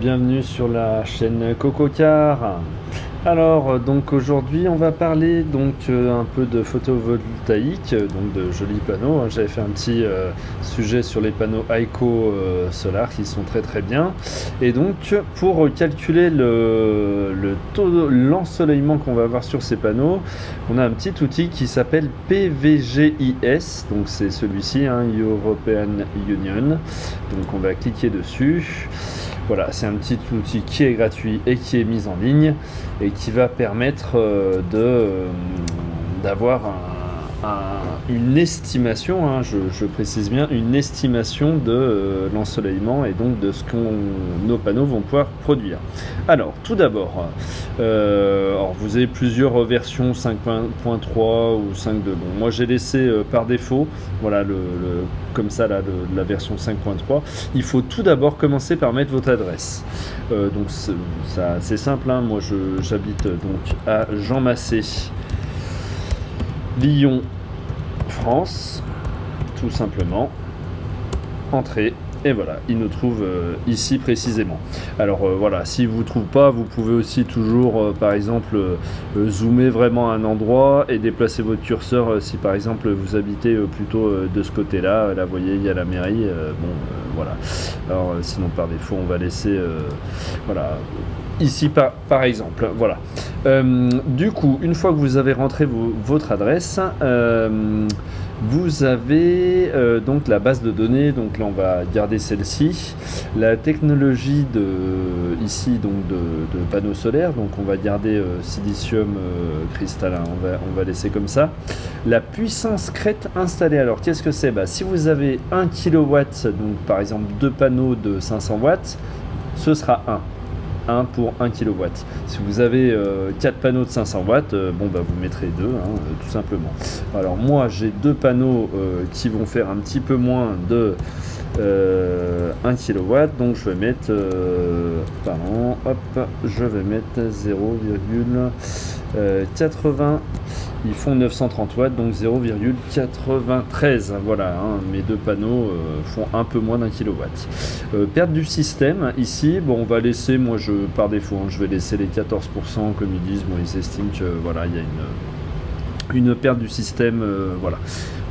bienvenue sur la chaîne Cococar. Alors donc aujourd'hui on va parler un peu de photovoltaïque, donc de jolis panneaux. J'avais fait un petit sujet sur les panneaux Aiko Solar qui sont très très bien. Et donc pour calculer le taux l'ensoleillement qu'on va avoir sur ces panneaux, on a un petit outil qui s'appelle PVGIS, donc c'est celui-ci, European Union. Donc on va cliquer dessus. Voilà, c'est un petit outil qui est gratuit et qui est mis en ligne et qui va permettre d'avoir une estimation, je précise bien, une estimation de l'ensoleillement et donc de ce que nos panneaux vont pouvoir produire. Alors, tout d'abord, vous avez plusieurs versions 5.3 ou 5.2. Bon, moi j'ai laissé par défaut, voilà, comme ça la version 5.3. Il faut tout d'abord commencer par mettre votre adresse. Donc c'est simple, moi j'habite donc à Jean Massé, Lyon, France, tout simplement. Entrée. Et voilà, il nous trouve ici précisément. Alors voilà, s'il ne vous trouve pas, vous pouvez aussi toujours, par exemple, zoomer vraiment à un endroit et déplacer votre curseur si par exemple vous habitez plutôt de ce côté-là. Là, vous voyez, il y a la mairie. Voilà. Alors sinon, par défaut, on va laisser... voilà. Ici, par exemple, voilà. Du coup, une fois que vous avez rentré votre adresse, vous avez donc la base de données. Donc là, on va garder celle-ci. La technologie ici donc de panneaux solaires. Donc on va garder silicium cristallin. On va laisser comme ça. La puissance crête installée. Alors qu'est-ce que c'est ? Si vous avez 1 kW, donc par exemple 2 panneaux de 500 watts, ce sera 1 pour 1 kW. Si vous avez 4 panneaux de 500 watts, vous mettrez 2, tout simplement. Alors moi j'ai 2 panneaux qui vont faire un petit peu moins de 1 kW, donc je vais mettre je vais mettre 0,80. Ils font 930 watts, donc 0,93. Voilà, mes 2 panneaux font un peu moins d'1 kW. Perte du système, ici, on va laisser, par défaut, je vais laisser les 14%, comme ils disent. Ils estiment que voilà, il y a une perte du système, voilà.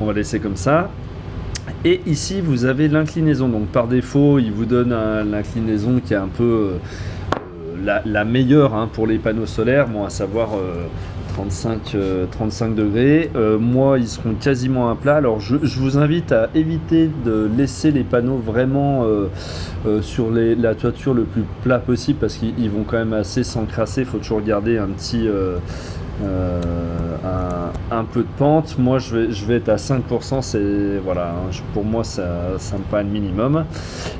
On va laisser comme ça. Et ici, vous avez l'inclinaison. Donc par défaut, il vous donne l'inclinaison qui est un peu la meilleure pour les panneaux solaires, à savoir 35 degrés. Moi, ils seront quasiment à plat. Alors, je vous invite à éviter de laisser les panneaux vraiment sur la toiture le plus plat possible parce qu'ils vont quand même assez s'encrasser. Il faut toujours garder un petit... un peu de pente. Moi je vais être à 5%, c'est voilà, pour moi ça me paraît le minimum.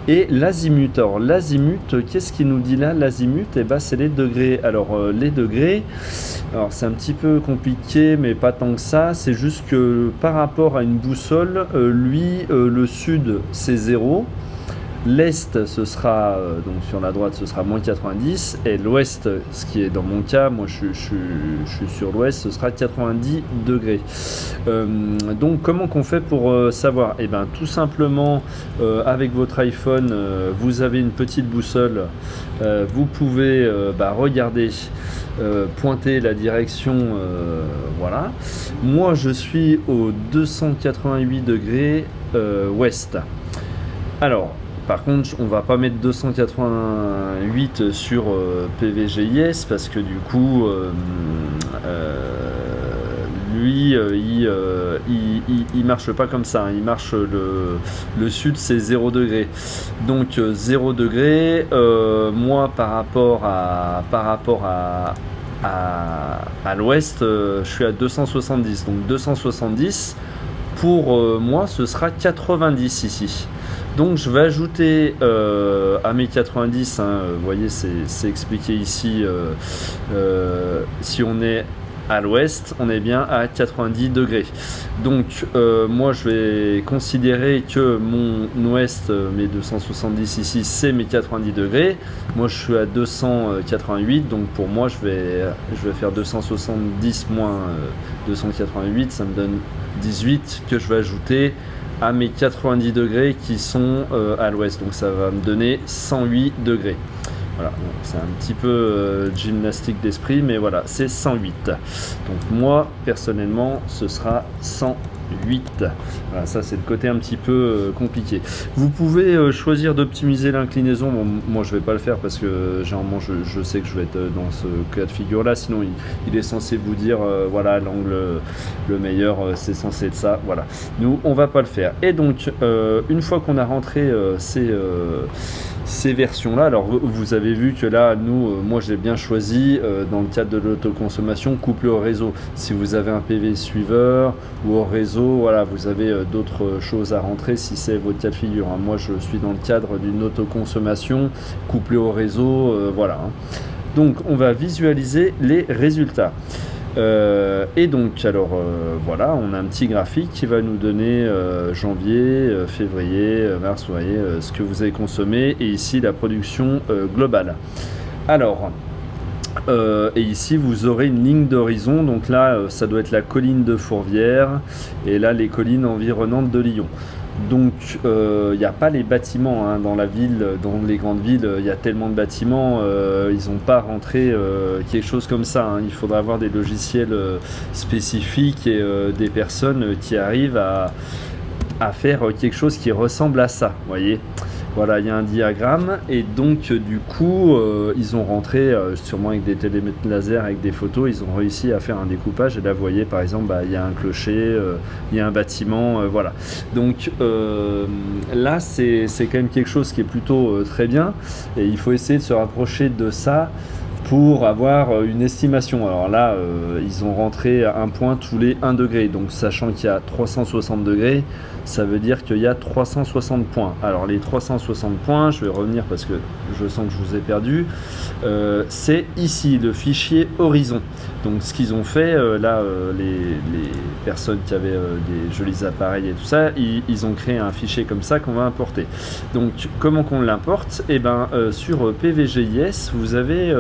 Et l'azimut, alors l'azimut, qu'est-ce qu'il nous dit là? L'azimut, c'est les degrés. Alors les degrés, alors c'est un petit peu compliqué mais pas tant que ça, c'est juste que par rapport à une boussole, le sud c'est 0. L'est, ce sera, donc sur la droite, ce sera moins 90. Et l'ouest, ce qui est dans mon cas, moi je suis sur l'ouest, ce sera 90 degrés. Donc comment qu'on fait pour savoir ? Tout simplement, avec votre iPhone, vous avez une petite boussole. Vous pouvez regarder, pointer la direction, voilà. Moi, je suis au 288 degrés ouest. Alors, par contre, on va pas mettre 288 sur PVGIS parce que du coup, il marche pas comme ça. Il marche le sud, c'est 0 degré. Donc 0 degré. Moi, par rapport à l'ouest, je suis à 270. Donc 270 pour moi, ce sera 90 ici. Donc je vais ajouter à mes 90, vous voyez c'est expliqué ici, si on est à l'ouest, on est bien à 90 degrés. Donc moi je vais considérer que mon ouest, mes 270 ici, c'est mes 90 degrés. Moi je suis à 288, donc pour moi je vais faire 270 moins 288, ça me donne 18 que je vais ajouter à mes 90 degrés qui sont à l'ouest, donc ça va me donner 108 degrés. Voilà, bon, c'est un petit peu gymnastique d'esprit, mais voilà, c'est 108. Donc moi, personnellement, ce sera 108. Voilà, ça c'est le côté un petit peu compliqué. Vous pouvez choisir d'optimiser l'inclinaison. Bon, moi je vais pas le faire parce que généralement je sais que je vais être dans ce cas de figure là. Sinon il est censé vous dire voilà, l'angle le meilleur c'est censé être ça. Voilà. Nous on va pas le faire. Et donc une fois qu'on a rentré ces versions-là, alors vous avez vu que là, moi j'ai bien choisi dans le cadre de l'autoconsommation couplé au réseau. Si vous avez un PV suiveur ou au réseau, voilà, vous avez d'autres choses à rentrer si c'est votre cas de figure. Hein. Moi je suis dans le cadre d'une autoconsommation couplée au réseau, voilà. Hein. Donc on va visualiser les résultats. Et donc alors voilà, on a un petit graphique qui va nous donner janvier, février, mars, vous voyez ce que vous avez consommé et ici la production globale. Alors et ici vous aurez une ligne d'horizon, donc là ça doit être la colline de Fourvière et là les collines environnantes de Lyon. Donc il n'y a pas les bâtiments hein, dans la ville, dans les grandes villes, il y a tellement de bâtiments, ils n'ont pas rentré quelque chose comme ça. Hein. Il faudra avoir des logiciels spécifiques et des personnes qui arrivent à faire quelque chose qui ressemble à ça, vous voyez. Voilà, il y a un diagramme et donc du coup ils ont rentré sûrement avec des télémètres laser, avec des photos, ils ont réussi à faire un découpage et là vous voyez par exemple il y a un clocher, il y a un bâtiment, voilà. Donc là c'est quand même quelque chose qui est plutôt très bien et il faut essayer de se rapprocher de ça pour avoir une estimation. Alors là, ils ont rentré un point tous les 1 degré. Donc sachant qu'il y a 360 degrés, ça veut dire qu'il y a 360 points. Alors les 360 points, je vais revenir parce que je sens que je vous ai perdu. C'est ici le fichier horizon. Donc ce qu'ils ont fait, là, les personnes qui avaient des jolis appareils et tout ça, ils ont créé un fichier comme ça qu'on va importer. Donc comment qu'on l'importe? Eh ben, sur PVGIS, vous avez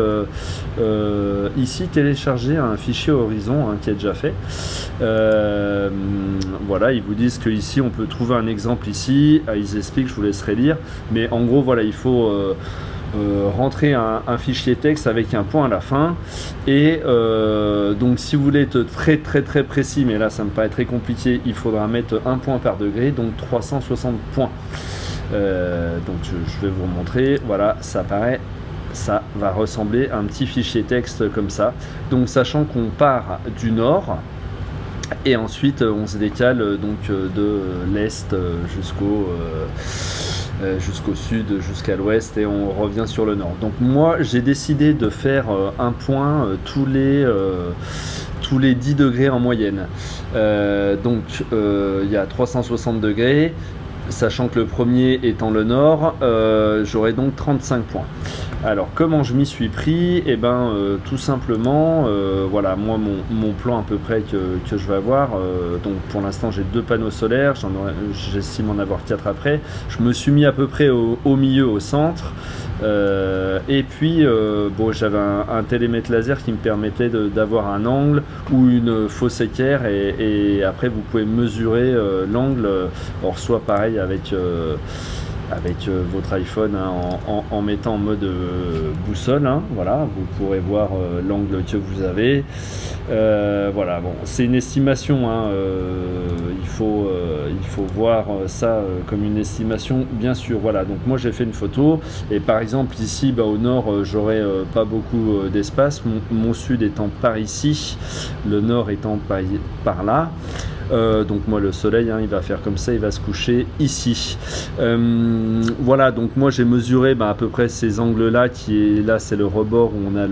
ici télécharger un fichier horizon hein, qui est déjà fait. Voilà, ils vous disent que ici on peut trouver un exemple ici. Ils expliquent, je vous laisserai lire, mais en gros voilà, il faut rentrer un fichier texte avec un point à la fin et donc si vous voulez être très précis, mais là ça me paraît très compliqué, il faudra mettre un point par degré, donc 360 points. Donc je vais vous montrer, voilà, ça va ressembler à un petit fichier texte comme ça. Donc sachant qu'on part du nord et ensuite on se décale donc de l'est jusqu'au sud, jusqu'à l'ouest et on revient sur le nord. Donc moi j'ai décidé de faire un point tous les 10 degrés en moyenne. Donc il y a 360 degrés. Sachant que le premier étant le nord, j'aurai donc 35 points. Alors comment je m'y suis pris? Eh ben tout simplement, voilà, moi mon plan à peu près que je vais avoir, donc pour l'instant j'ai 2 panneaux solaires, j'estime en avoir 4 après. Je me suis mis à peu près au milieu, au centre. Et puis bon, j'avais un télémètre laser qui me permettait d'avoir un angle ou une fausse équerre et après vous pouvez mesurer l'angle, alors soit pareil avec votre iPhone hein, en mettant en mode boussole, hein, voilà, vous pourrez voir l'angle que vous avez. Voilà, bon, c'est une estimation, hein, il faut voir ça comme une estimation, bien sûr. Voilà, donc moi j'ai fait une photo et par exemple ici, au nord, j'aurai pas beaucoup d'espace. Mon sud étant par ici, le nord étant par là. Donc moi le soleil hein, il va faire comme ça, il va se coucher ici. Voilà, donc moi j'ai mesuré à peu près ces angles là, qui est là, c'est le rebord où on a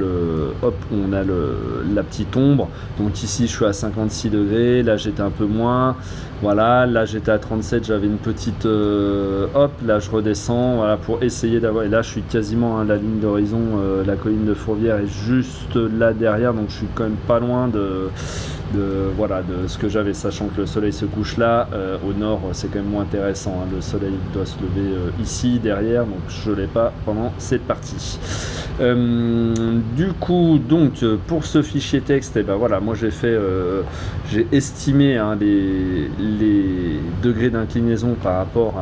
la petite ombre. Donc ici je suis à 56 degrés, là j'étais un peu moins, voilà, là j'étais à 37, j'avais une petite hop, là je redescends, voilà, pour essayer d'avoir, et là je suis quasiment à la ligne d'horizon, la colline de Fourvière est juste là derrière, donc je suis quand même pas loin de ce que j'avais, sachant que le soleil se couche là, au nord c'est quand même moins intéressant, hein. Le soleil doit se lever ici derrière, donc je l'ai pas pendant cette partie. Du coup donc pour ce fichier texte, et ben voilà, moi j'ai estimé hein, les degrés d'inclinaison par rapport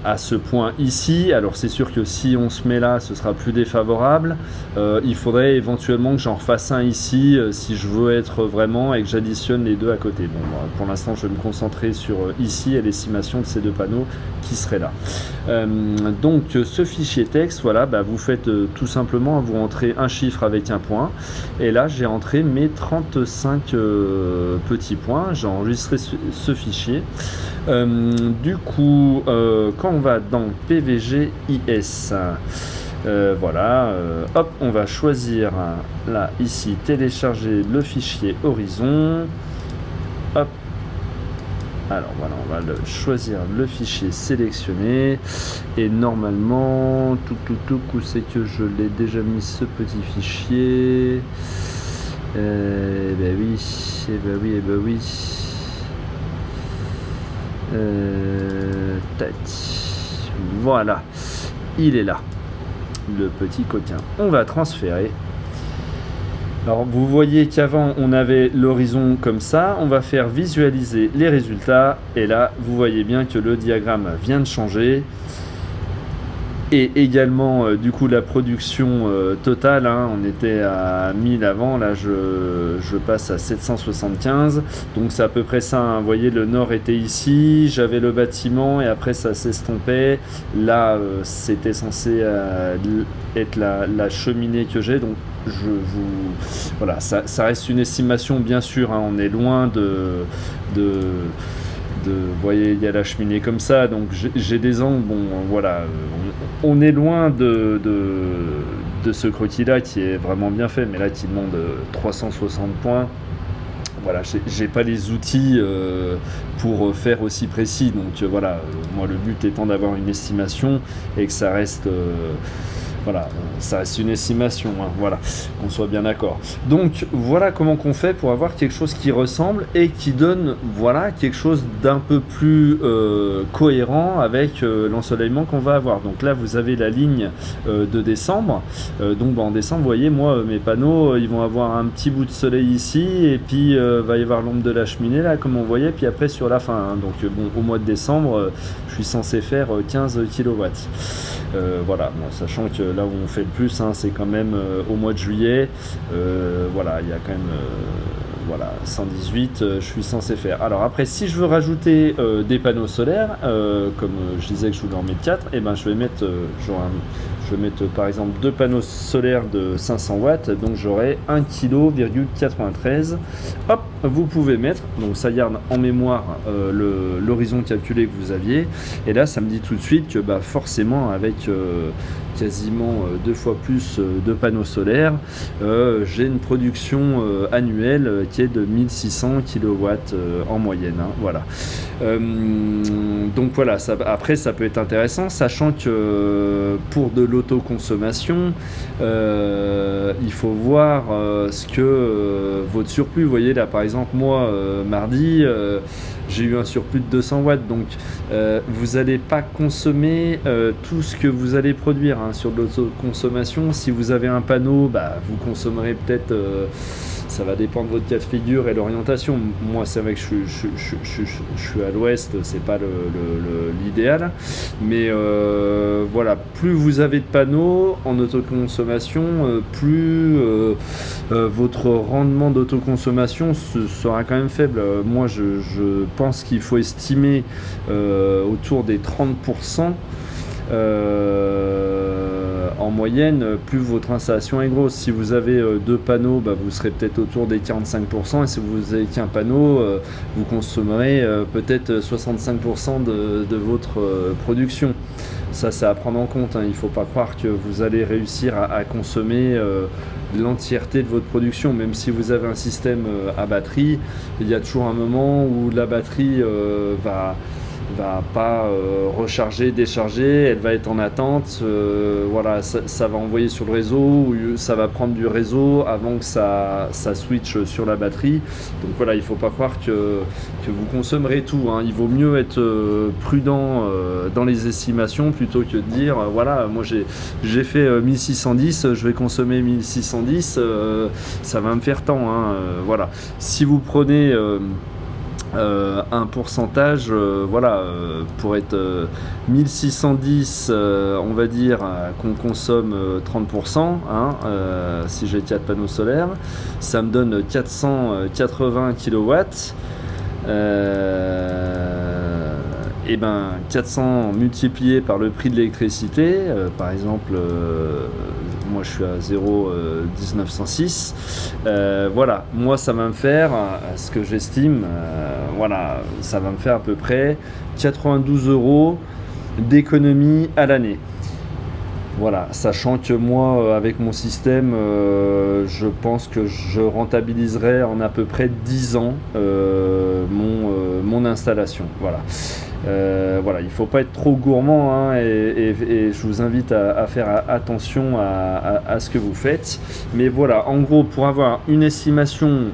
à ce point ici. Alors c'est sûr que si on se met là, ce sera plus défavorable. Il faudrait éventuellement que j'en refasse un ici si je veux être vraiment et que j'additionne les deux à côté. Bon, pour l'instant, je vais me concentrer sur ici et l'estimation de ces deux panneaux qui seraient là. Donc ce fichier texte, voilà, vous faites tout simplement, vous rentrez un chiffre avec un point. Et là, j'ai entré mes 35 petits points. J'ai enregistré ce fichier. Du coup, quand on va dans PVG-IS, voilà, hop, on va choisir là, ici, télécharger le fichier Horizon. Hop. Alors voilà, on va choisir le fichier sélectionné. Et normalement, où c'est que je l'ai déjà mis ce petit fichier? Oui. Tac. Voilà, il est là, le petit coquin. On va transférer. Alors vous voyez qu'avant on avait l'horizon comme ça, on va faire visualiser les résultats et là vous voyez bien que le diagramme vient de changer et également du coup la production totale, on était à 1000 avant, là je passe à 775, donc c'est à peu près ça, vous voyez le nord était ici, j'avais le bâtiment et après ça s'estompait, là c'était censé être la cheminée que j'ai, donc voilà, ça reste une estimation bien sûr, on est loin vous voyez, il y a la cheminée comme ça, donc j'ai des angles, bon voilà, on est loin de ce croquis là qui est vraiment bien fait, mais là qui demande 360 points. Voilà, j'ai pas les outils pour faire aussi précis, donc voilà, moi le but étant d'avoir une estimation et que ça reste voilà, ça reste une estimation, voilà, qu'on soit bien d'accord. Donc voilà comment qu'on fait pour avoir quelque chose qui ressemble et qui donne, voilà, quelque chose d'un peu plus cohérent avec l'ensoleillement qu'on va avoir. Donc là vous avez la ligne de décembre, donc en décembre vous voyez, moi mes panneaux ils vont avoir un petit bout de soleil ici et puis va y avoir l'ombre de la cheminée là comme on voyait, puis après sur la fin, donc bon, au mois de décembre je suis censé faire 15 kW. Voilà, bon, sachant que là où on fait le plus, c'est quand même au mois de juillet. Voilà, il y a quand même voilà, 118, je suis censé faire. Alors après, si je veux rajouter des panneaux solaires, comme je disais que je voulais en mettre 4, et je vais mettre, je vais mettre par exemple 2 panneaux solaires de 500 watts, donc j'aurai 1,93 kg. Hop, vous pouvez mettre, donc ça garde en mémoire l'horizon calculé que vous aviez, et là ça me dit tout de suite que forcément avec quasiment 2 fois plus de panneaux solaires, j'ai une production annuelle qui est de 1600 kW en moyenne, voilà. Donc voilà, après ça peut être intéressant, sachant que pour de l'autoconsommation, il faut voir ce que votre surplus, vous voyez là par exemple moi mardi j'ai eu un surplus de 200 watts, donc vous n'allez pas consommer tout ce que vous allez produire sur de l'autoconsommation. Si vous avez un panneau, vous consommerez peut-être, ça va dépendre de votre cas de figure et l'orientation. Moi c'est vrai que je suis à l'ouest, c'est pas l'idéal, mais voilà, plus vous avez de panneaux en autoconsommation, plus votre rendement d'autoconsommation sera quand même faible. Moi je pense qu'il faut estimer autour des 30%. En moyenne, plus votre installation est grosse. Si vous avez 2 panneaux, vous serez peut-être autour des 45%, et si vous n'avez qu'un panneau, vous consommerez peut-être 65% de votre production. Ça, c'est à prendre en compte, il ne faut pas croire que vous allez réussir à consommer l'entièreté de votre production. Même si vous avez un système à batterie, il y a toujours un moment où la batterie va pas recharger, décharger, elle va être en attente, voilà, ça va envoyer sur le réseau, ou ça va prendre du réseau avant que ça switch sur la batterie. Donc voilà, il ne faut pas croire que vous consommerez tout, il vaut mieux être prudent dans les estimations plutôt que de dire voilà, moi j'ai fait 1610, je vais consommer 1610, ça va me faire tant, voilà. Si vous prenez un pourcentage, voilà, pour être 1610, on va dire qu'on consomme 30%, hein, si j'ai 4 panneaux solaires, ça me donne 480 kilowatts. Et ben 400 multiplié par le prix de l'électricité, par exemple, moi je suis à 0,1906, voilà, moi ça va me faire, ce que j'estime, voilà, ça va me faire à peu près 92 euros d'économie à l'année. Voilà, sachant que moi, avec mon système, je pense que je rentabiliserai en à peu près 10 ans mon installation. Voilà. Voilà, il ne faut pas être trop gourmand, hein, et je vous invite à faire attention à ce que vous faites. Mais voilà, en gros, pour avoir une estimation,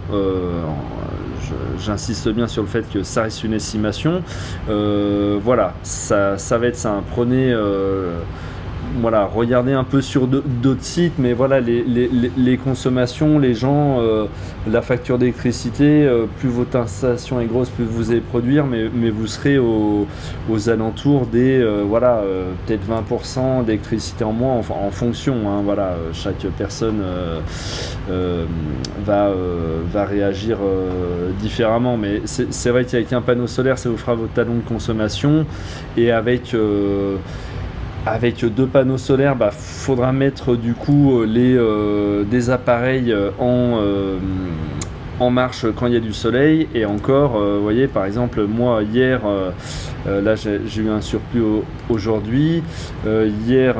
j'insiste bien sur le fait que ça reste une estimation. Voilà, ça va être ça. Prenez... voilà, regardez un peu sur d'autres sites, mais voilà, les consommations, les gens, la facture d'électricité, plus votre installation est grosse, plus vous allez produire, mais vous serez aux alentours des, voilà, peut-être 20% d'électricité en moins, en fonction, hein, voilà, chaque personne va réagir différemment, mais c'est vrai qu'avec un panneau solaire, ça vous fera votre talon de consommation, et avec 2 panneaux solaires, faudra mettre du coup des appareils en marche quand il y a du soleil. Et encore, vous voyez, par exemple, moi hier, là j'ai eu un surplus aujourd'hui. Hier,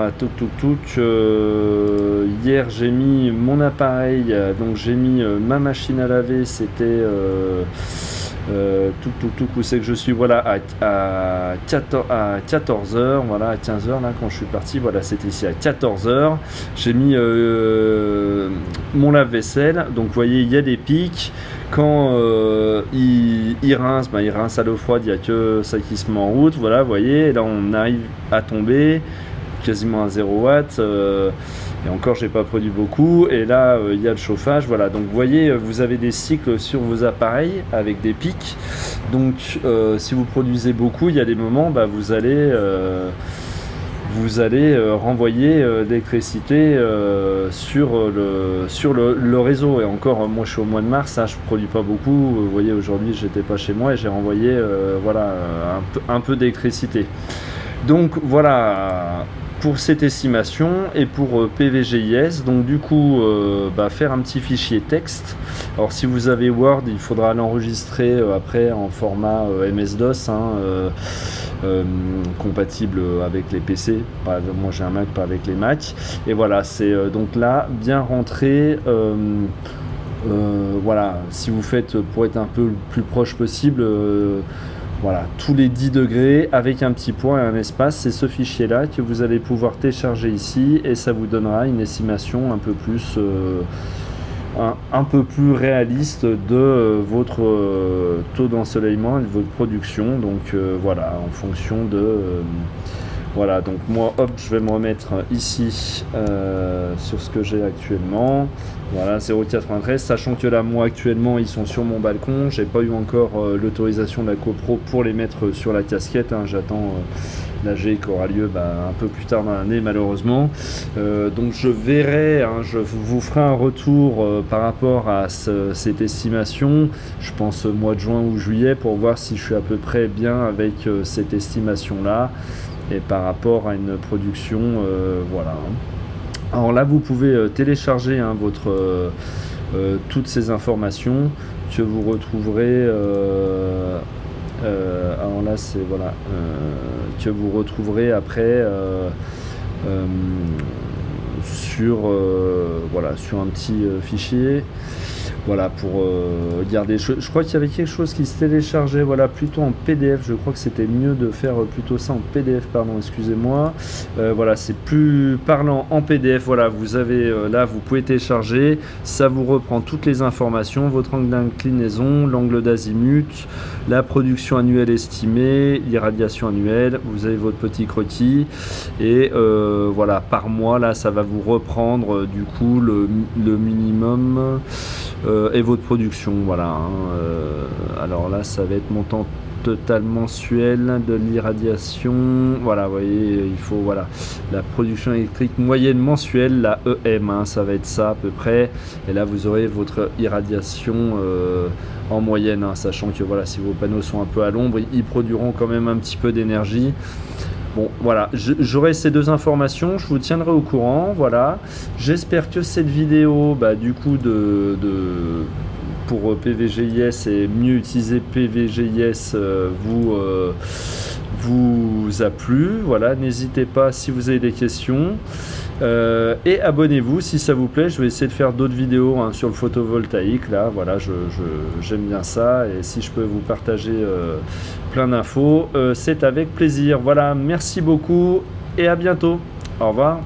hier j'ai mis mon appareil, donc j'ai mis ma machine à laver, c'était... où c'est que je suis, voilà, à 14h, voilà, à 15h là quand je suis parti, voilà, c'était ici à 14h, j'ai mis mon lave-vaisselle, donc vous voyez, il y a des pics, quand il rince, il rince à l'eau froide, il n'y a que ça qui se met en route, voilà, vous voyez, et là on arrive à tomber quasiment à 0 watts, et encore j'ai pas produit beaucoup, et là il y a le chauffage, voilà, donc vous voyez, vous avez des cycles sur vos appareils avec des pics, donc si vous produisez beaucoup, il y a des moments, vous allez renvoyer l'électricité sur le réseau. Et encore, moi je suis au mois de mars, je produis pas beaucoup, vous voyez, aujourd'hui j'étais pas chez moi et j'ai renvoyé voilà, un peu d'électricité. Donc voilà pour cette estimation. Et pour PVGIS, donc du coup faire un petit fichier texte. Alors si vous avez Word, il faudra l'enregistrer après en format MS-DOS, compatible avec les PC. Par exemple, moi j'ai un Mac, pas avec les Mac. Et voilà, c'est donc là bien rentré. Voilà, si vous faites, pour être un peu le plus proche possible, voilà, tous les 10 degrés avec un petit point et un espace, c'est ce fichier là que vous allez pouvoir télécharger ici, et ça vous donnera une estimation un peu plus réaliste de votre taux d'ensoleillement et de votre production. Donc voilà, en fonction de voilà, donc moi hop, je vais me remettre ici sur ce que j'ai actuellement. Voilà, 0,93, sachant que là, moi actuellement, ils sont sur mon balcon. J'ai pas eu encore l'autorisation de la CoPro pour les mettre sur la casquette, hein. J'attends l'AG qui aura lieu un peu plus tard dans l'année, malheureusement. Donc je verrai, hein, je vous ferai un retour par rapport à cette estimation, je pense mois de juin ou juillet, pour voir si je suis à peu près bien avec cette estimation-là, et par rapport à une production, voilà. Alors là, vous pouvez télécharger toutes ces informations que vous retrouverez. Alors là, c'est voilà, que vous retrouverez après voilà, sur un petit fichier. Voilà, pour garder. Je crois qu'il y avait quelque chose qui se téléchargeait, voilà, plutôt en PDF. Je crois que c'était mieux de faire plutôt ça en PDF, pardon, excusez-moi. Voilà, c'est plus parlant en PDF. Voilà, vous avez là, vous pouvez télécharger. Ça vous reprend toutes les informations, votre angle d'inclinaison, l'angle d'azimut, la production annuelle estimée, l'irradiation annuelle. Vous avez votre petit croquis, et voilà, par mois, là, ça va vous reprendre du coup le minimum. et votre production, voilà, hein. Alors là, ça va être montant total mensuel de l'irradiation. Voilà, vous voyez, il faut, voilà, la production électrique moyenne mensuelle, la EM, hein, ça va être ça à peu près. Et là, vous aurez votre irradiation en moyenne, hein, sachant que voilà, si vos panneaux sont un peu à l'ombre, ils produiront quand même un petit peu d'énergie. Bon, voilà, j'aurai ces deux informations, je vous tiendrai au courant, voilà. J'espère que cette vidéo, bah, du coup, pour PVGIS et mieux utiliser PVGIS vous a plu. Voilà, n'hésitez pas si vous avez des questions. Et abonnez-vous si ça vous plaît. Je vais essayer de faire d'autres vidéos, hein, sur le photovoltaïque. Là, voilà, j'aime bien ça. Et si je peux vous partager plein d'infos, c'est avec plaisir. Voilà, merci beaucoup et à bientôt. Au revoir.